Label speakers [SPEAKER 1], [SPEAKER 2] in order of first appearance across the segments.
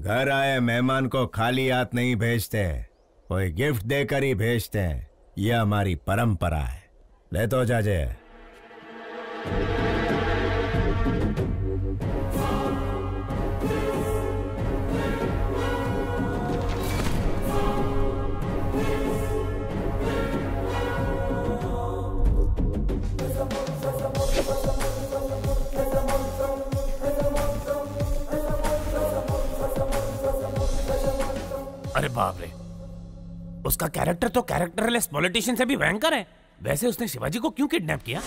[SPEAKER 1] घर आए मेहमान को खाली हाथ नहीं भेजते, कोई गिफ्ट देकर ही भेजते हैं। यह हमारी परंपरा है। ले तो जाजे।
[SPEAKER 2] अरे बाप रे, उसका कैरेक्टर तो कैरेक्टरलेस पॉलिटिशियन से भी भयंकर है। वैसे उसने शिवाजी को क्यों किडनैप किया?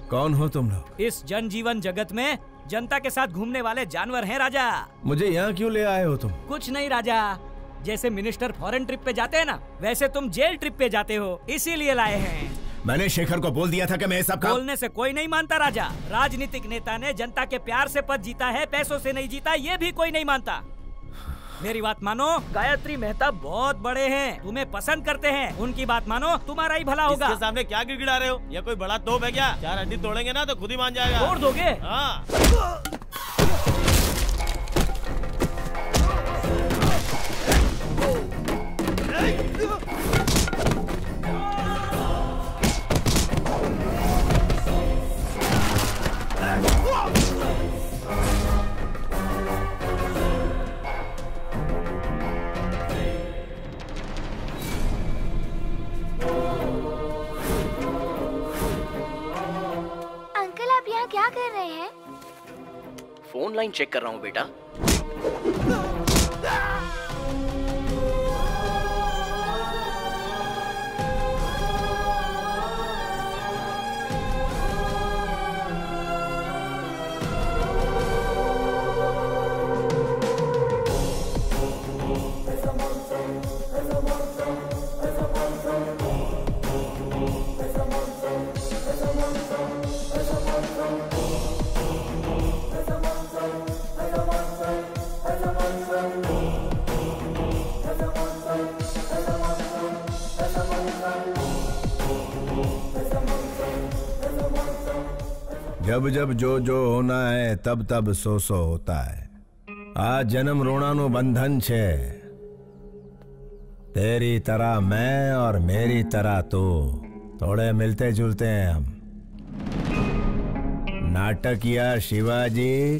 [SPEAKER 1] कौन हो तुम लोग?
[SPEAKER 3] इस जनजीवन जगत में जनता के साथ घूमने वाले जानवर हैं राजा।
[SPEAKER 1] मुझे यहाँ क्यों ले आए हो तुम?
[SPEAKER 3] कुछ नहीं राजा, जैसे मिनिस्टर फॉरेन ट्रिप पे जाते हैं ना, वैसे तुम जेल ट्रिप पे जाते हो, इसीलिए लाए हैं।
[SPEAKER 1] मैंने शेखर को बोल दिया था कि मैं सब काम...
[SPEAKER 3] बोलने से कोई नहीं मानता राजा। राजनीतिक नेता ने जनता के प्यार से पद जीता है, पैसों से नहीं जीता, ये भी कोई नहीं मानता। मेरी बात मानो, गायत्री मेहता बहुत बड़े हैं, तुम्हें पसंद करते हैं, उनकी बात मानो, तुम्हारा ही भला होगा।
[SPEAKER 4] इसके सामने क्या गिड़गिड़ा रहे हो? ये कोई बड़ा तोप है क्या? 4 हड्डी तोड़ेंगे ना तो खुद ही मान जाएगा।
[SPEAKER 3] तोड़ दोगे?
[SPEAKER 4] हाँ।
[SPEAKER 5] क्या कर रहे हैं?
[SPEAKER 6] फोन लाइन चेक कर रहा हूँ बेटा।
[SPEAKER 1] जब जब जो जो होना है तब तब सो सो होता है। आज जन्म रोणानु बंधन छे, तेरी तरह मैं और मेरी तरह तू, थोड़े मिलते जुलते हैं हम। नाटकिया शिवाजी,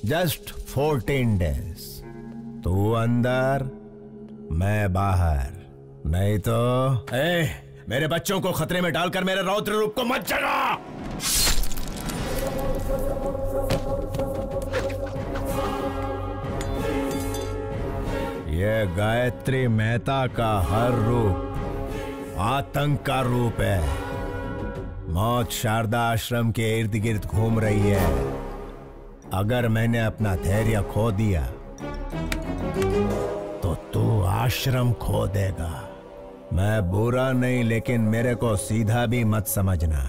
[SPEAKER 1] जस्ट 14 डेज, तू अंदर मैं बाहर, नहीं तो मेरे बच्चों को खतरे में डालकर मेरे रौद्र रूप को मत जगा। यह गायत्री मेहता का हर रूप आतंक का रूप है। मौत शारदा आश्रम के इर्द गिर्द घूम रही है। अगर मैंने अपना धैर्य खो दिया तो तू आश्रम खो देगा। मैं बुरा नहीं, लेकिन मेरे को सीधा भी मत समझना।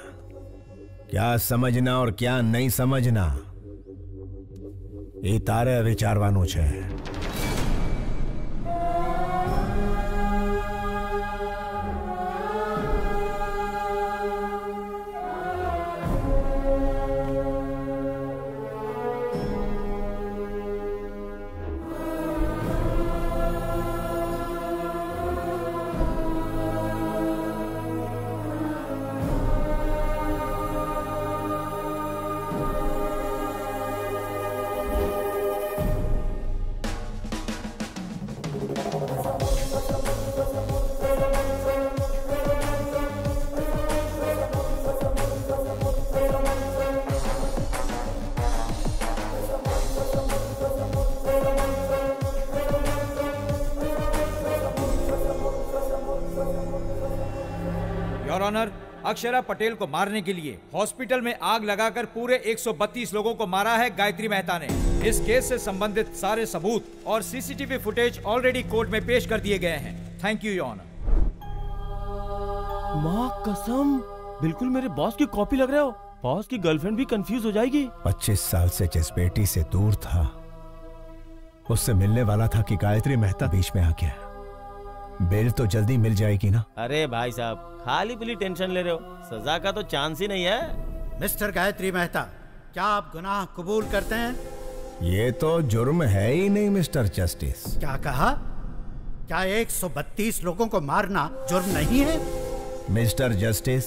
[SPEAKER 1] क्या समझना और क्या नहीं समझना ये तारे विचारवानु छे।
[SPEAKER 7] योर ऑनर, अक्षरा पटेल को मारने के लिए हॉस्पिटल में आग लगाकर पूरे 132 लोगों को मारा है गायत्री मेहता ने। इस केस से संबंधित सारे सबूत और सीसीटीवी फुटेज ऑलरेडी कोर्ट में पेश कर दिए गए हैं। Thank you your honour.
[SPEAKER 4] माँ कसम, बिल्कुल मेरे बॉस की कॉपी लग रहे हो। बॉस की गर्लफ्रेंड भी कंफ्यूज हो जाएगी।
[SPEAKER 1] 25 साल से जिस बेटी से दूर था, उससे मिलने वाला था कि गायत्री मेहता बीच में आ गया। बेल तो जल्दी मिल जाएगी ना?
[SPEAKER 4] अरे भाई साहब, खाली पीली टेंशन ले रहे हो, सजा का तो चांस ही नहीं है।
[SPEAKER 8] मिस्टर गायत्री मेहता, क्या आप गुनाह कबूल करते हैं?
[SPEAKER 1] ये तो जुर्म है ही नहीं मिस्टर जस्टिस।
[SPEAKER 8] क्या कहा? क्या 132 लोगों को मारना जुर्म नहीं है?
[SPEAKER 1] मिस्टर जस्टिस,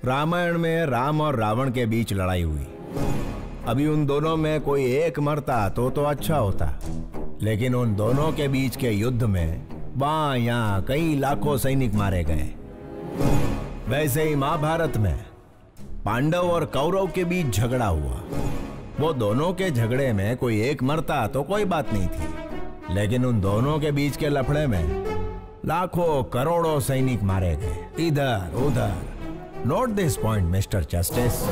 [SPEAKER 1] रामायण में राम और रावण के बीच लड़ाई हुई। अभी उन दोनों में कोई एक मरता तो अच्छा होता, लेकिन उन दोनों के बीच के युद्ध में वहां यहाँ कई लाखों सैनिक मारे गए। वैसे ही महाभारत में पांडव और कौरव के बीच झगड़ा हुआ। वो दोनों के झगड़े में कोई एक मरता तो कोई बात नहीं थी, लेकिन उन दोनों के बीच के लफड़े में लाखों करोड़ों सैनिक मारे गए इधर उधर। Note this point mister justice,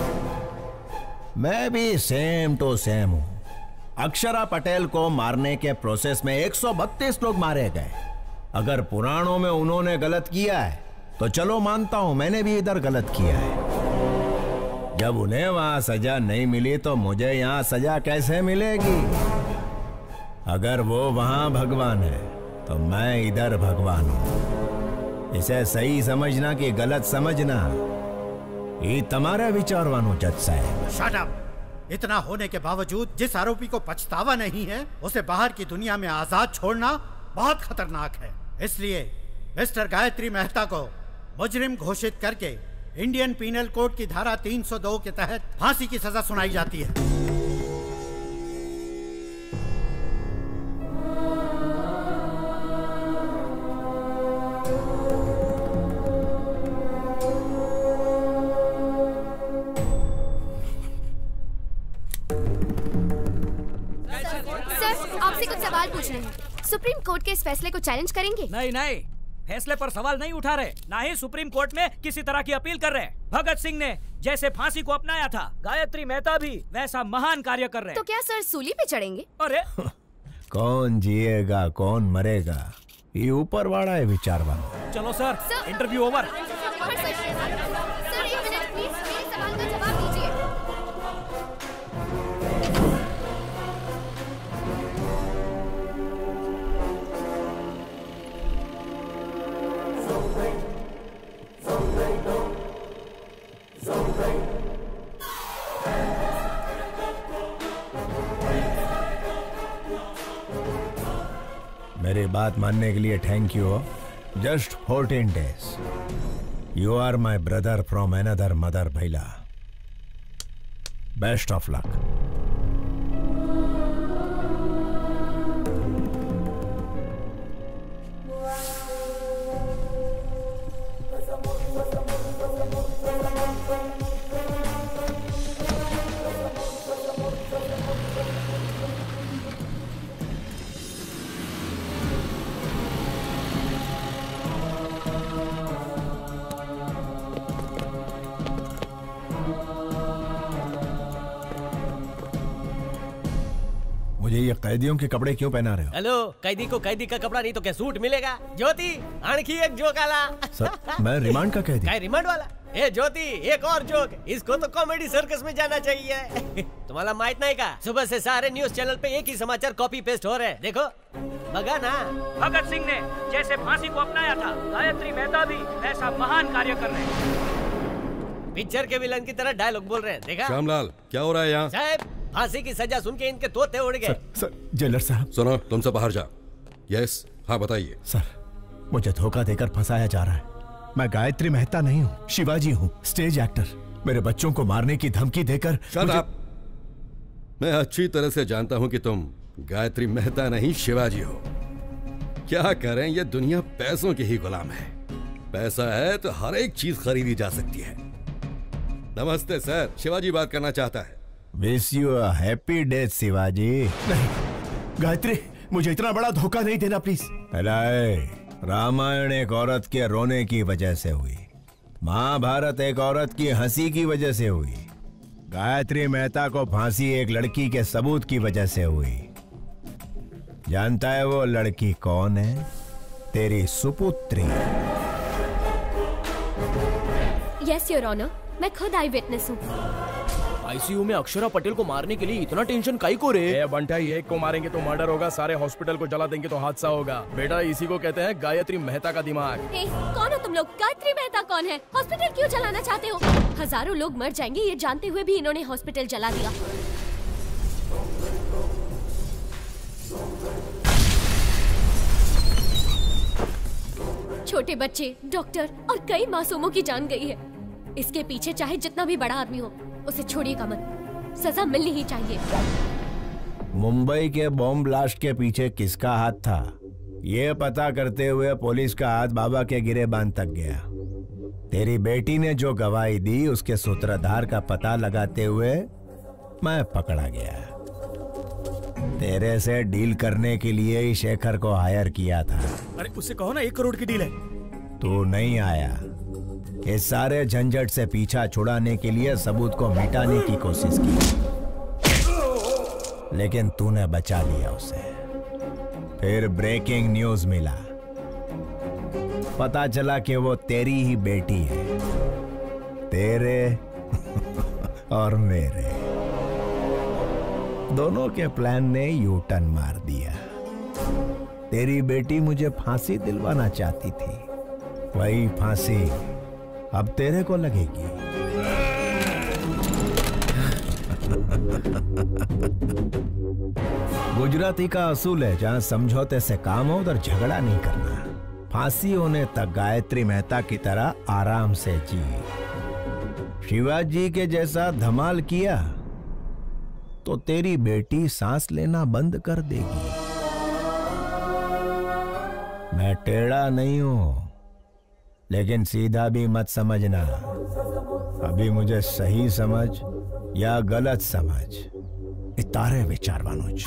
[SPEAKER 1] मैं भी सेम टू सेम हूं। अक्षरा पटेल को मारने के प्रोसेस में 132 लोग मारे गए। अगर पुराणों में उन्होंने गलत किया है तो चलो मानता हूं मैंने भी इधर गलत किया है। जब उन्हें वहां सजा नहीं मिली तो मुझे यहां सजा कैसे मिलेगी? अगर वो वहां भगवान है तो मैं इधर भगवान हूं। इसे सही समझना कि गलत समझना ये तुम्हारा विचारवानो जज साहब।
[SPEAKER 8] Shut up! इतना होने के बावजूद जिस आरोपी को पछतावा नहीं है, उसे बाहर की दुनिया में आजाद छोड़ना बहुत खतरनाक है। इसलिए मिस्टर गायत्री मेहता को मुजरिम घोषित करके इंडियन पीनल कोड की धारा 302 के तहत फांसी की सजा सुनाई जाती है।
[SPEAKER 5] सुप्रीम कोर्ट के इस फैसले को चैलेंज करेंगे?
[SPEAKER 3] नहीं नहीं, फैसले पर सवाल नहीं उठा रहे, ना ही सुप्रीम कोर्ट में किसी तरह की अपील कर रहे। भगत सिंह ने जैसे फांसी को अपनाया था, गायत्री मेहता भी वैसा महान कार्य कर रहे।
[SPEAKER 5] तो क्या सर सूली पे चढ़ेंगे?
[SPEAKER 3] अरे
[SPEAKER 1] कौन जिएगा कौन मरेगा ये ऊपर वाला है विचारवान।
[SPEAKER 3] चलो सर, इंटरव्यू ओवर।
[SPEAKER 5] सर एक मिनट प्लीज, मेरे सवाल का जवाब दीजिए।
[SPEAKER 1] मेरी बात मानने के लिए thank you. Just 14 days। You are my brother from another mother भैला। Best of luck. मुझे ये कैदियों के कपड़े क्यों पहना रहे हो?
[SPEAKER 9] हेलो, कैदी को कैदी का कपड़ा नहीं तो क्या सूट मिलेगा? ज्योति, आणखी एक जोक आला।
[SPEAKER 1] सर, मैं रिमांड का कैदी?
[SPEAKER 9] क्या रिमांड वाला? ए ज्योति, एक और जोक। इसको तो कॉमेडी सर्कस में जाना चाहिए। तुम्हारा माहित नहीं का? सुबह से सारे न्यूज चैनल पे एक ही समाचार कॉपी पेस्ट हो रहे हैं। देखो बगा ना।
[SPEAKER 3] भगत सिंह ने जैसे फांसी को अपनाया था, गायत्री मेहता भी वैसा महान कार्य कर रहे हैं।
[SPEAKER 9] पिक्चर के विलन की तरह डायलॉग बोल रहे हैं। देखा?
[SPEAKER 10] श्यामलाल, क्या हो रहा है यहाँ?
[SPEAKER 9] साहब, फांसी की सजा सुन के इनके तोते उड़ गए।
[SPEAKER 1] सर, जेलर साहब।
[SPEAKER 10] सुनो, तुम सब बाहर जाओ। यस, हाँ बताइए।
[SPEAKER 1] सर, मुझे धोखा देकर फंसाया जा रहा है। मैं गायत्री मेहता नहीं हूँ, शिवाजी हूँ, स्टेज एक्टर। मेरे बच्चों को मारने की धमकी देकर
[SPEAKER 10] मैं अच्छी तरह से जानता हूँ कि तुम गायत्री मेहता नहीं शिवाजी हो। क्या करें, ये दुनिया पैसों की ही गुलाम है। पैसा है तो हर एक चीज खरीदी जा सकती है। नमस्ते सर, शिवाजी बात करना चाहता है।
[SPEAKER 1] Wish you a happy death Shivaji. नहीं गायत्री, मुझे इतना बड़ा धोखा नहीं देना प्लीज। रामायण एक औरत के रोने की वजह से हुई, महाभारत एक औरत की हंसी की वजह से हुई, गायत्री मेहता को फांसी एक लड़की के सबूत की वजह से हुई। जानता है वो लड़की कौन है? तेरी सुपुत्री।
[SPEAKER 5] यस योर ऑनर, मैं खुद आई विटनेस हूँ।
[SPEAKER 11] आईसीयू में अक्षरा पटेल को मारने के लिए इतना टेंशन काई को रे?
[SPEAKER 12] ए बंटा, एक को मारेंगे तो मर्डर होगा, सारे हॉस्पिटल को जला देंगे तो हादसा होगा। बेटा इसी को कहते हैं गायत्री मेहता का दिमाग।
[SPEAKER 5] कौन हो तुम लोग? गायत्री मेहता कौन है? हॉस्पिटल क्यों जलाना चाहते हो? हजारों लोग मर जाएंगे ये जानते हुए भी इन्होंने हॉस्पिटल जला दिया। छोटे बच्चे, डॉक्टर और कई मासूमों की जान गई है। इसके पीछे चाहे जितना भी बड़ा आदमी हो, उसे छोड़िएगा मत, सजा मिलनी ही चाहिए।
[SPEAKER 1] मुंबई के बॉम्ब ब्लास्ट के पीछे किसका हाथ था, ये पता करते हुए पुलिस का हाथ बाबा के गिरेबान तक गया। तेरी बेटी ने जो गवाही दी उसके सूत्रधार का पता लगाते हुए मैं पकड़ा गया। तेरे से डील करने के लिए ही शेखर को हायर किया था।
[SPEAKER 11] अरे उससे कहो ना 1 करोड़ की डील है।
[SPEAKER 1] तू नहीं आया। इस सारे झंझट से पीछा छुड़ाने के लिए सबूत को मिटाने की कोशिश की, लेकिन तूने बचा लिया उसे। फिर ब्रेकिंग न्यूज मिला, पता चला कि वो तेरी ही बेटी है, तेरे और मेरे दोनों के प्लान ने यू टर्न मार दिया। तेरी बेटी मुझे फांसी दिलवाना चाहती थी, वही फांसी अब तेरे को लगेगी। गुजराती का असूल है, जहां समझौते से काम हो उधर झगड़ा नहीं करना। फांसी होने तक गायत्री मेहता की तरह आराम से जी। शिवाजी के जैसा धमाल किया तो तेरी बेटी सांस लेना बंद कर देगी। मैं टेढ़ा नहीं हूं, लेकिन सीधा भी मत समझना। अभी मुझे सही समझ या गलत समझ, इतारे विचार वानुज।